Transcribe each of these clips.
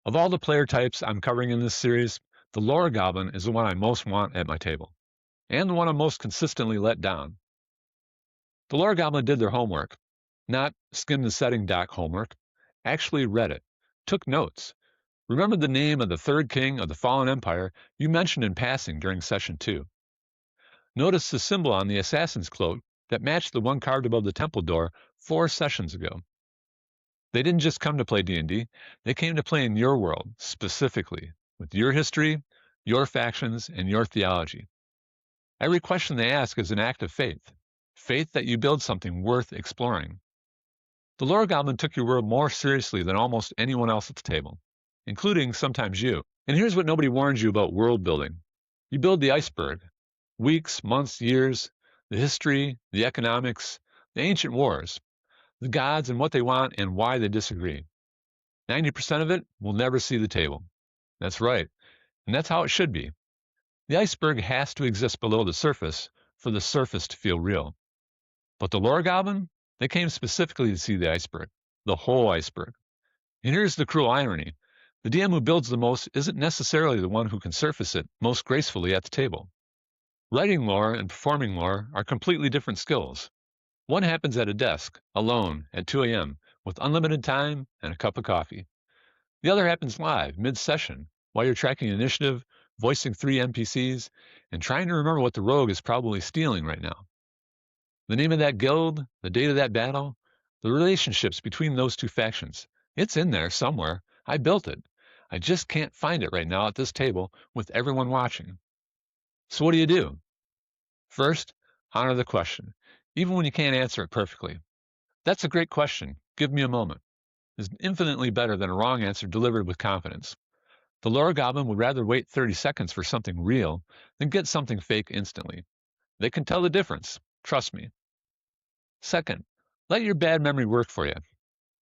Of all the player types I'm covering in this series, the Lore Goblin is the one I most want at my table, and the one I'm most consistently let down. The Lore Goblin did their homework, not skim the setting doc homework, actually read it, took notes, remembered the name of the third king of the fallen empire you mentioned in passing during session 2. Notice the symbol on the assassin's cloak that matched the one carved above the temple door 4 sessions ago. They didn't just come to play D&D, they came to play in your world, specifically, with your history, your factions, and your theology. Every question they ask is an act of faith, faith that you build something worth exploring. The Lore Goblin took your world more seriously than almost anyone else at the table, including sometimes you. And here's what nobody warns you about world building. You build the iceberg. Weeks, months, years, the history, the economics, the ancient wars, the gods and what they want and why they disagree. 90% of it will never see the table. That's right, and that's how it should be. The iceberg has to exist below the surface for the surface to feel real. But the Lore Goblin, they came specifically to see the iceberg, the whole iceberg. And here's the cruel irony. The DM who builds the most isn't necessarily the one who can surface it most gracefully at the table. Writing lore and performing lore are completely different skills. One happens at a desk, alone, at 2 a.m., with unlimited time and a cup of coffee. The other happens live, mid-session, while you're tracking initiative, voicing 3 NPCs, and trying to remember what the rogue is probably stealing right now. The name of that guild, the date of that battle, the relationships between those 2 factions, it's in there somewhere. I built it. I just can't find it right now at this table with everyone watching. So what do? First, honor the question, even when you can't answer it perfectly. That's a great question. Give me a moment. Is infinitely better than a wrong answer delivered with confidence. The Lore Goblin would rather wait 30 seconds for something real than get something fake instantly. They can tell the difference. Trust me. Second, let your bad memory work for you.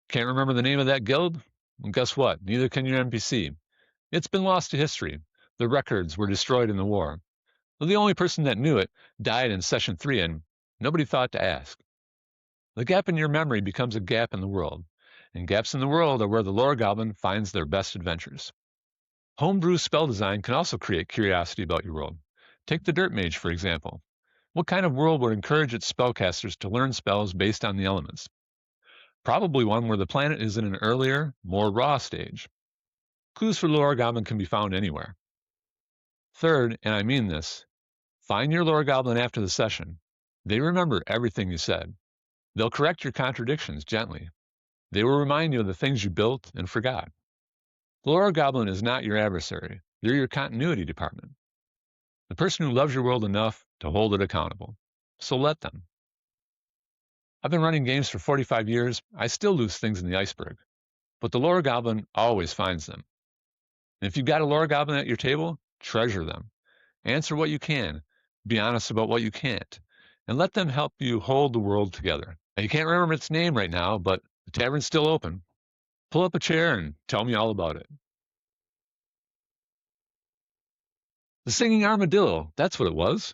Can't remember the name of that guild? Well, guess what? Neither can your NPC. It's been lost to history. The records were destroyed in the war. The only person that knew it died in session 3 and nobody thought to ask. The gap in your memory becomes a gap in the world, and gaps in the world are where the Lore Goblin finds their best adventures. Homebrew spell design can also create curiosity about your world. Take the Dirt Mage, for example. What kind of world would encourage its spellcasters to learn spells based on the elements? Probably one where the planet is in an earlier, more raw stage. Clues for Lore Goblin can be found anywhere. Third, and I mean this, find your Lore Goblin after the session. They remember everything you said. They'll correct your contradictions gently. They will remind you of the things you built and forgot. The Lore Goblin is not your adversary. They're your continuity department. The person who loves your world enough to hold it accountable. So let them. I've been running games for 45 years. I still lose things in the iceberg. But the Lore Goblin always finds them. And if you've got a Lore Goblin at your table, treasure them. Answer what you can. Be honest about what you can't. And let them help you hold the world together. Now, you can't remember its name right now, but the tavern's still open. Pull up a chair and tell me all about it. The Singing Armadillo, that's what it was.